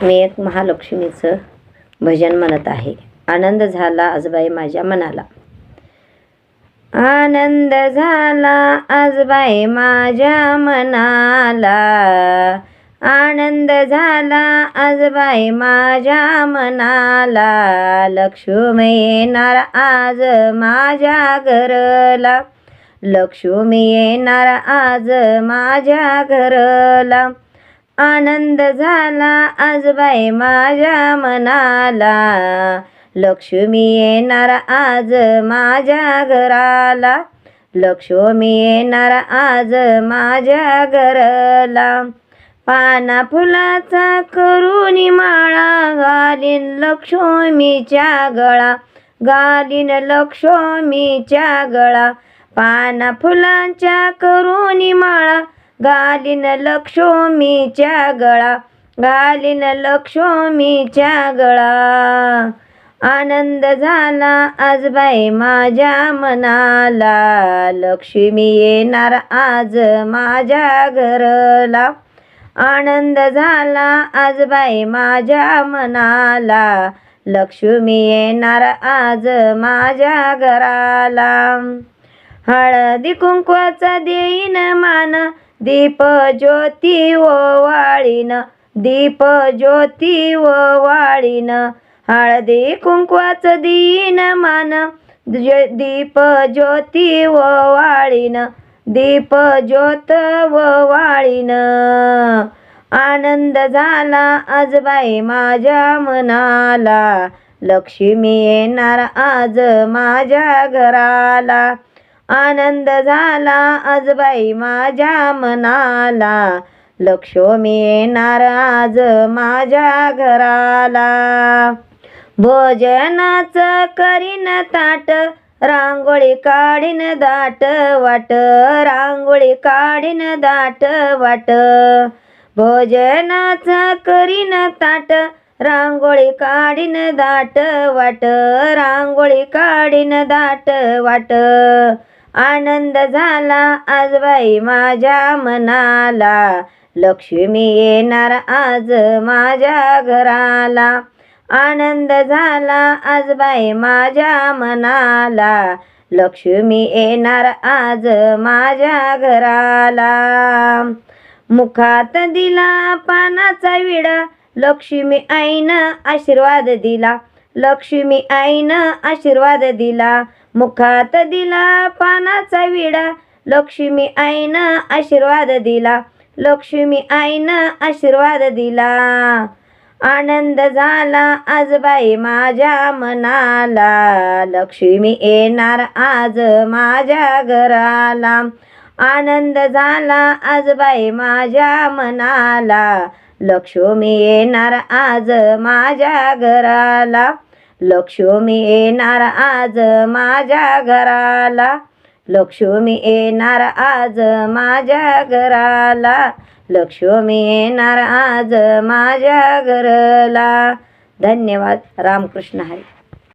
मी एक महालक्ष्मीचं भजन म्हणत आहे. आनंद झाला आजबाई माझ्या मनाला. आनंद झाला आजबाई माझ्या मनाला, आनंद झाला आजबाई माझ्या मनाला. लक्ष्मी येणार आज माझ्या घरला, लक्ष्मी येणार आज माझ्या घरला. आनंद झाला आजबाई माझ्या मनाला, लक्ष्मी येणार आज माझ्या घराला, लक्ष्मी येणार आज माझ्या घरला. पाना फुलाचा करून माळा घालीन लक्ष्मीच्या गळा, घालीन लक्ष्मीच्या गळा. पाना फुलांच्या करून माळा घालीन लक्ष्मीच्या गळा, घालीन लक्ष्मीच्या गळा. आनंद झाला आजबाई माझ्या मनाला, लक्ष्मी येणार आज माझ्या घरला. आनंद झाला आजबाई माझ्या मनाला, लक्ष्मी येणार आज माझ्या घराला. हळदी कुंकवाचा देईन मान, दीप ज्योती ओवाळीन, दीप ज्योती ओवाळीन. हळदी कुंकवाचं देईन मान, दीप ज्योती ओवाळीन, दीप ज्योत ओवाळीन. आनंद झाला आजबाई माझ्या मनाला, लक्ष्मी येणार आज माझ्या घराला. आनंद झाला आजबाई माझ्या मनाला, लक्ष्मी येणार आज माझ्या घराला. भोजनाचं करीन ताट, रांगोळी काढीन दाट वाट, रांगोळी काढीन दाट वाट. भोजनाचं करीन ताट, रांगोळी काढीन दाट वाट, रांगोळी काढीन दाट वाट. आनंद झाला आजबाई माझ्या मनाला, लक्ष्मी येणार आज माझ्या घराला. आनंद झाला आजबाई माझ्या मनाला, लक्ष्मी येणार आज माझ्या घराला. मुखात दिला पानाचा विडा, लक्ष्मी आईनं आशीर्वाद दिला, लक्ष्मी आईनं आशीर्वाद दिला. मुखात दिला पानाचा विडा, लक्ष्मी आईनं आशीर्वाद दिला, लक्ष्मी आईनं आशीर्वाद दिला. आनंद झाला आजबाई माझ्या मनाला, लक्ष्मी येणार आज माझ्या घराला. आनंद झाला आजबाई माझ्या मनाला, लक्ष्मी येणार आज माझ्या घराला, लक्ष्मी येणार आज माझ्या घराला, लक्ष्मी येणार आज माझ्या घराला, लक्ष्मी येणार आज माझ्या घराला. धन्यवाद. रामकृष्ण हरी.